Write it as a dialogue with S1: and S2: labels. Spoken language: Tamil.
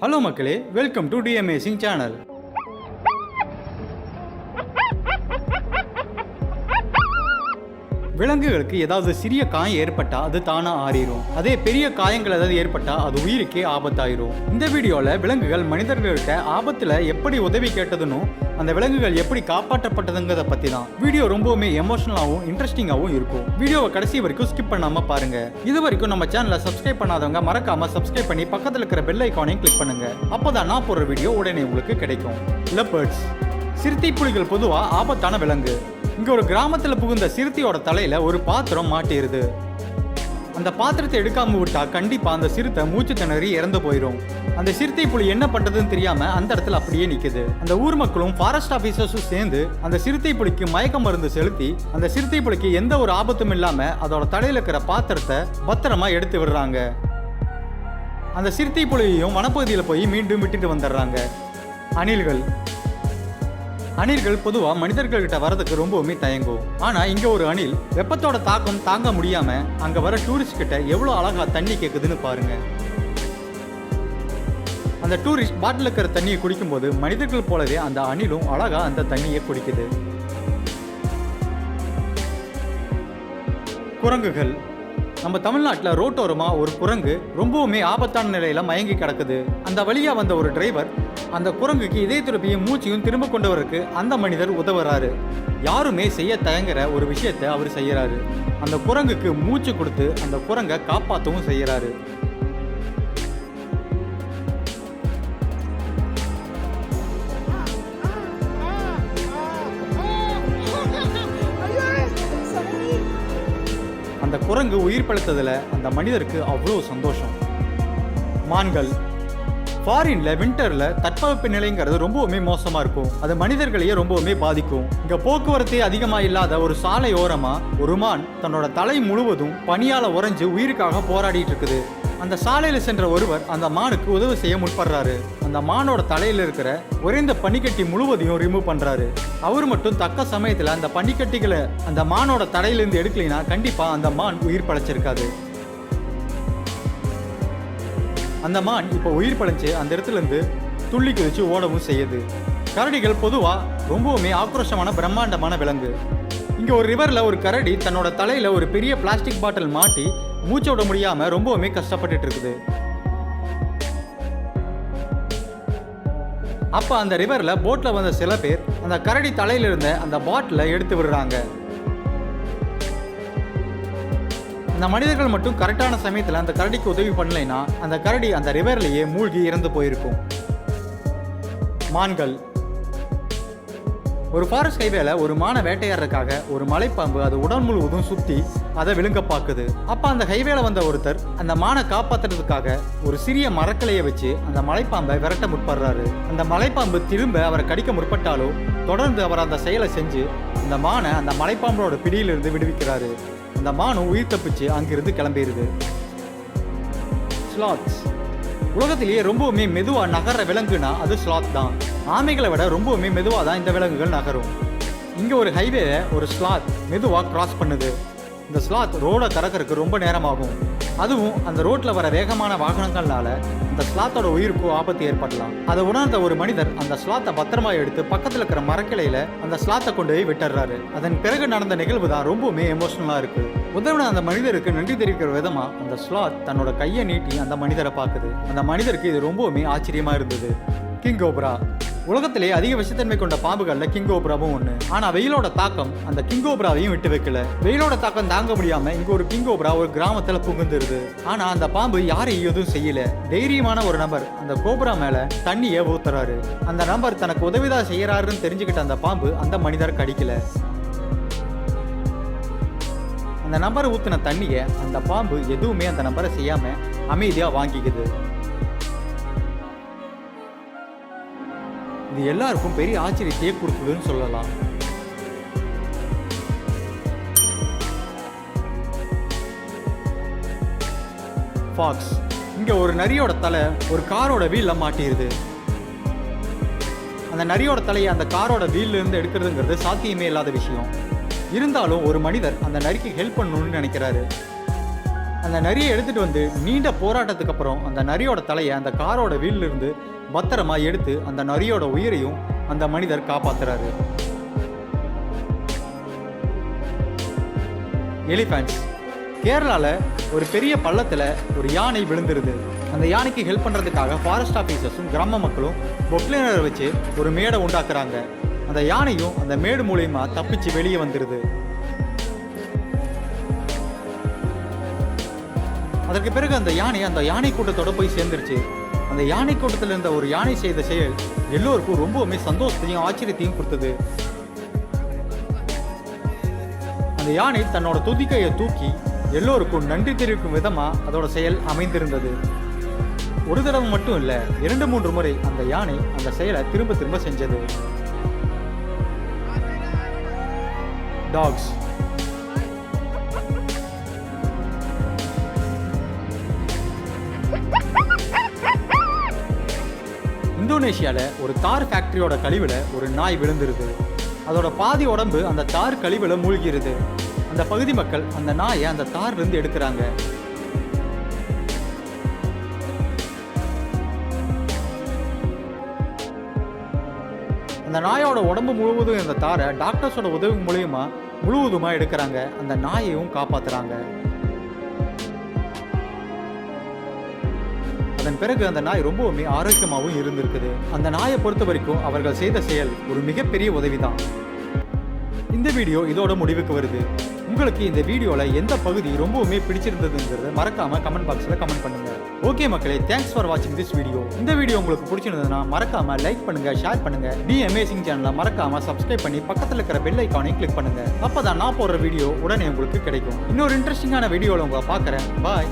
S1: ஹலோ மக்களே, வெல்கம் டு டிஎம்ஏசிங் சேனல். விலங்குகளுக்கு ஏதாவது சிறிய காயம் ஏற்பட்டா அது தானா ஆறிடும். அதே பெரிய காயங்கள் ஏதாவது ஏற்பட்டா அது உயிருக்கே ஆபத்தாயிரும். இந்த வீடியோல விலங்குகள் மனிதர்கள்ட்ட ஆபத்துல எப்படி உதவி கேட்டதுன்னு, அந்த விலங்குகள் எப்படி காப்பாற்றப்பட்டதுங்கிறத பத்தி தான். வீடியோ ரொம்பவுமே எமோஷனலாகவும் இன்ட்ரெஸ்டிங்காகவும் இருக்கும். வீடியோவை கடைசி வரைக்கும் ஸ்கிப் பண்ணாம பாருங்க. இது வரைக்கும் நம்ம சேனலை சப்ஸ்கிரைப் பண்ணாதவங்க மறக்காம சப்ஸ்கிரைப் பண்ணி பக்கத்துல இருக்கிற பெல் ஐகானையும் கிளிக் பண்ணுங்க. அப்போதான் நான் போடுற வீடியோ உடனே உங்களுக்கு கிடைக்கும். லெப்பர்ட்ஸ், சிறுத்தை புலிகள் பொதுவா ஆபத்தான விலங்கு. இங்க ஒரு கிராமத்துல புகுந்த சிறுத்தையோட தலையில ஒரு பாத்திரம் மாட்டிருது. அந்த பாத்திரத்தை எடுக்காம விட்டா கண்டிப்பா அந்த சிறுத்தை மூச்சு திணறி இறந்து போயிடும். அந்த சிறுத்தை புலி என்ன பண்றதுன்னு தெரியாம அந்த இடத்துல அப்படியே நிக்குது. அந்த ஊர் மக்களும் ஃபாரஸ்ட் ஆபீசர்ஸும் சேர்ந்து அந்த சிறுத்தை புலிக்கு மயக்க மருந்து செலுத்தி அந்த சிறுத்தை புலிக்கு எந்த ஒரு ஆபத்தும் இல்லாம அதோட தலையில இருக்கிற பாத்திரத்தை பத்திரமா எடுத்து விடுறாங்க. அந்த சிறுத்தை புலியையும் வனப்பகுதியில போய் மீண்டும் விட்டுட்டு வந்துடுறாங்க. அணில்கள் பொதுவா மனிதர்கள்கிட்ட வரதுக்கு ரொம்பவுமே தயங்கும். ஆனா இங்க ஒரு அணில் வெப்பத்தோட தாக்கம் தாங்க முடியாம அங்க வர டூரிஸ்ட் கிட்ட எவ்வளவு அழகா தண்ணி கேக்குதுன்னு பாருங்க. அந்த டூரிஸ்ட் பாட்டில் இருக்கிற தண்ணியை குடிக்கும் போது மனிதர்கள் போலவே அந்த அணிலும் அழகா அந்த தண்ணியை குடிக்குது. குரங்குகள், நம்ம தமிழ்நாட்டில் ரோட்டோரமா ஒரு குரங்கு ரொம்பவுமே ஆபத்தான நிலையில மயங்கி கிடக்குது. அந்த வழியா வந்த ஒரு டிரைவர் அந்த குரங்குக்கு இதய துடிப்பையும் மூச்சையும் திரும்ப கொண்டு வரக்கு அந்த மனிதர் உதவுறாரு. யாருமே செய்ய தயங்குற ஒரு விஷயத்தை அவர் செய்யறாரு. அந்த குரங்குக்கு மூச்சு கொடுத்து அந்த குரங்கை காப்பாற்றவும் செய்யறாரு. அந்த குரங்கு உயிர் பழுத்ததுல அந்த மனிதருக்கு அவ்வளோ சந்தோஷம். மான்கள், ஃபாரின்ல விண்டர்ல தட்பவெப்ப நிலைங்கிறது ரொம்பவுமே மோசமா இருக்கும். அது மனிதர்களையே ரொம்பவுமே பாதிக்கும். இங்க போக்குவரத்தே அதிகமா இல்லாத ஒரு சாலை ஓரமா ஒரு மான் தன்னோட தலை முழுவதும் பனியால உறைஞ்சு உயிருக்காக போராடிட்டு இருக்குது. அந்த சாலையில சென்ற ஒருவர் அந்த மானுக்கு உதவி செய்ய முற்படுறாரு. அந்த மானோட தலையில இருக்கிற உறைந்த பனிக்கட்டி முழுவதையும் ரிமூவ் பண்றாரு. அவர் மட்டும் தக்க சமயத்துல அந்த பனிக்கட்டிகளை அந்த மானோட தலையிலிருந்து எடுக்கலைன்னா கண்டிப்பா அந்த மான் உயிர் பழைச்சிருக்காது. அந்த மான் இப்போ உயிர் பழைச்சு அந்த இடத்துல இருந்து துள்ளி குதிச்சு ஓடவும் செய்யுது. கரடிகள் பொதுவா ரொம்பவுமே ஆக்ரோஷமான பிரம்மாண்டமான விலங்கு. இங்க ஒரு ரிவர்ல ஒரு கரடி தன்னோட தலையில ஒரு பெரிய பிளாஸ்டிக் பாட்டில் மாட்டி மூச்சு விட முடியாம ரொம்பவுமே கஷ்டப்பட்டுட்டு இருக்குது. அப்ப அந்த ரிவர்ல போட்ல வந்த சில பேர் அந்த கரடி தலையில இருந்த அந்த பாட்டிலை எடுத்து விடுறாங்க. அந்த மனிதர்கள் மட்டும் கரெக்டான சமயத்துல அந்த கரடிக்கு உதவி பண்ணலைன்னா அந்த கரடி அந்த ரிவர்லயே மூழ்கி இறந்து போயிருக்கும். மான்கள், ஒரு ஃபாரஸ்ட் ஹைவேல ஒரு மான வேட்டையாடுறதுக்காக ஒரு மலைப்பாம்பு அது உடல் முழுவதும் சுத்தி அதை விழுங்க பாக்குது. அப்ப அந்த ஹைவேல வந்த ஒருத்தர் அந்த மானை காப்பாத்துறதுக்காக ஒரு சிறிய மரக்கிளையை வச்சு அந்த மலைப்பாம்பை விரட்ட முற்படுறாரு. அந்த மலைப்பாம்பு திரும்ப அவரை கடிக்க முற்பட்டாலோ தொடர்ந்து அவர் அந்த செயலை செஞ்சு அந்த மானை அந்த மலைப்பாம்போட பிடியிலிருந்து விடுவிக்கிறாரு. அந்த மானும் உயிர் தப்பிச்சு அங்கிருந்து கிளம்பிடுது. ஸ்லாத்ஸ், உலகத்திலேயே ரொம்பவுமே மெதுவா நகர்ற விலங்குனா அது ஸ்லாத் தான். ஆமைகளை விட ரொம்பவுமே மெதுவா தான் இந்த விலங்குகள் நகரும். இங்க ஒரு ஹைவே ஒரு ஸ்லாத் மெதுவா கிராஸ் பண்ணுது. இந்த ஸ்லாத் ரோடை கடக்கிறதுக்கு ரொம்ப நேரமாகும். அதுவும் அந்த ரோட்ல வர வேகமான வாகனங்கள்னால அந்த ஸ்லாத்தோட உயிருக்கும் ஆபத்து ஏற்படலாம். அதை உணர்ந்த ஒரு மனிதர் அந்த ஸ்லாத்தை பத்திரமா எடுத்து பக்கத்துல இருக்கிற மரக்கிளையில அந்த ஸ்லாத்தை கொண்டு போய் விட்டுறாரு. அதன் பிறகு நடந்த நிகழ்வு தான் ரொம்பவுமே எமோஷனலா இருக்கு. உதவின அந்த மனிதருக்கு நன்றி தெரிவிக்கிற விதமா அந்த ஸ்லாத் தன்னோட கையை நீட்டி அந்த மனிதரை பார்க்குது. அந்த மனிதருக்கு இது ரொம்பவுமே ஆச்சரியமா இருந்தது. கிங் கோப்ரா, உலகத்திலே அதிக விஷத்தன்மை கொண்ட பாம்புகள்ல கிங் கோப்ராவும் ஒண்ணு. ஆனா வெயிலோட தாக்கம் அந்த கிங் கோப்ராவையும் விட்டு வைக்கல. வெயிலோட தாக்கம் தாங்க முடியாம இங்க ஒரு கிங் கோப்ரா ஒரு கிராமத்துல புகுந்துருது. ஆனா அந்த பாம்பு யாரையும் எதுவும் செய்யல. தைரியமான ஒரு நபர் அந்த கோப்ரா மேல தண்ணியை ஊத்துறாரு. அந்த நபர் தனக்கு உதவிதான் செய்யறாருன்னு தெரிஞ்சுக்கிட்ட அந்த பாம்பு அந்த மனிதர் கடிக்கல. அந்த நபர் ஊத்தின தண்ணியை அந்த பாம்பு எதுவுமே அந்த நபரை செய்யாம அமைதியா வாங்கிக்குது. இது எல்லாருக்கும் பெரிய ஆச்சரியத்தையே கொடுக்குதுன்னு சொல்லலாம். ஃபாக்ஸ், இங்க ஒரு நரியோட தலை ஒரு காரோட வீல்ல மாட்டிருது. அந்த நரியோட தலையை அந்த காரோட வீல்ல இருந்து எடுக்கிறதுங்கிறது சாத்தியமே இல்லாத விஷயம். இருந்தாலும் ஒரு மனிதர் அந்த நரிக்கு ஹெல்ப் பண்ணணும்னு நினைக்கிறாரு. அந்த நரியை எடுத்துட்டு வந்து நீண்ட போராட்டத்துக்கு அப்புறம் அந்த நரியோட தலையை அந்த காரோட வீல்ல இருந்து பத்திரமா எடுத்து அந்த நரியோட உயிரையும் அந்த மனிதர் காப்பாத்துறாரு. எலிஃபண்ட்ஸ். கேரளால ஒரு பெரிய பள்ளத்துல ஒரு யானை விழுந்துருது. அந்த யானைக்கு ஹெல்ப் பண்றதுக்காக ஃபாரஸ்ட் ஆஃபீஸர்ஸும் கிராம மக்களும் பொக்லைனரை வச்சு ஒரு மேடை உண்டாக்குறாங்க. அந்த யானையும் அந்த மேடு மூலியமா தப்பிச்சு வெளியே வந்துருது. அதற்கு பிறகு அந்த யானை கூட்டத்தோட போய் சேர்ந்துருச்சு. அந்த யானை கூட்டத்தில் இருந்த ஒரு யானை செய்த செயல் எல்லோருக்கும் ரொம்பவுமே சந்தோஷத்தையும் ஆச்சரியத்தையும் கொடுத்தது. அந்த யானை தன்னோட துதிக்கையை தூக்கி எல்லோருக்கும் நன்றி தெரிவிக்கும் விதமா அதோட செயல் அமைந்திருந்தது. ஒரு தடவை மட்டும் இல்ல, 2-3 முறை அந்த யானை அந்த செயலை திரும்ப திரும்ப செஞ்சது. டாக்ஸ். இந்தோனேஷியால ஒரு தார் ஃபேக்டரியோட கழிவுல ஒரு நாய் விழுந்துருது. அதோட பாதி உடம்பு அந்த தார் கழிவுல மூழ்கிருது. அந்த பகுதி மக்கள் அந்த நாயை அந்த தார்ல இருந்து எடுக்கிறாங்க. அந்த நாயோட உடம்பு முழுவதும் இந்த தாரை டாக்டர்ஸோட உதவி மூலியமா முழுவதுமா எடுக்கிறாங்க. அந்த நாயையும் காப்பாத்துறாங்க. அதன் பிறகு அந்த நாய் ரொம்பவுமே ஆரோக்கியமாகவும் இருந்திருக்குது. அந்த நாயை பொறுத்த வரைக்கும் அவர்கள் செய்த செயல் ஒரு மிகப்பெரிய உதவிதான். இந்த வீடியோ இதோட முடிவுக்கு வருது. உங்களுக்கு இந்த வீடியோல எந்த பகுதி ரொம்பவுமே பிடிச்சிருந்ததுங்கிறத மறக்காம கமெண்ட் பாக்ஸ்ல கமெண்ட் பண்ணுங்க. ஓகே மக்களே, தேங்க்ஸ் ஃபார் வாட்சிங் திஸ் வீடியோ. இந்த வீடியோ உங்களுக்கு பிடிச்சிருந்ததுன்னா மறக்காம லைக் பண்ணுங்க, ஷேர் பண்ணுங்க. தி அமேசிங் சேனலை மறக்காம சப்ஸ்கிரைப் பண்ணி பக்கத்துல இருக்கிற பெல் ஐக்கானையும் கிளிக் பண்ணுங்க. அப்பதான் நான் போடுற வீடியோ உடனே உங்களுக்கு கிடைக்கும். இன்னொரு இன்ட்ரெஸ்டிங்கான வீடியோல உங்களை பார்க்கறேன். பாய்.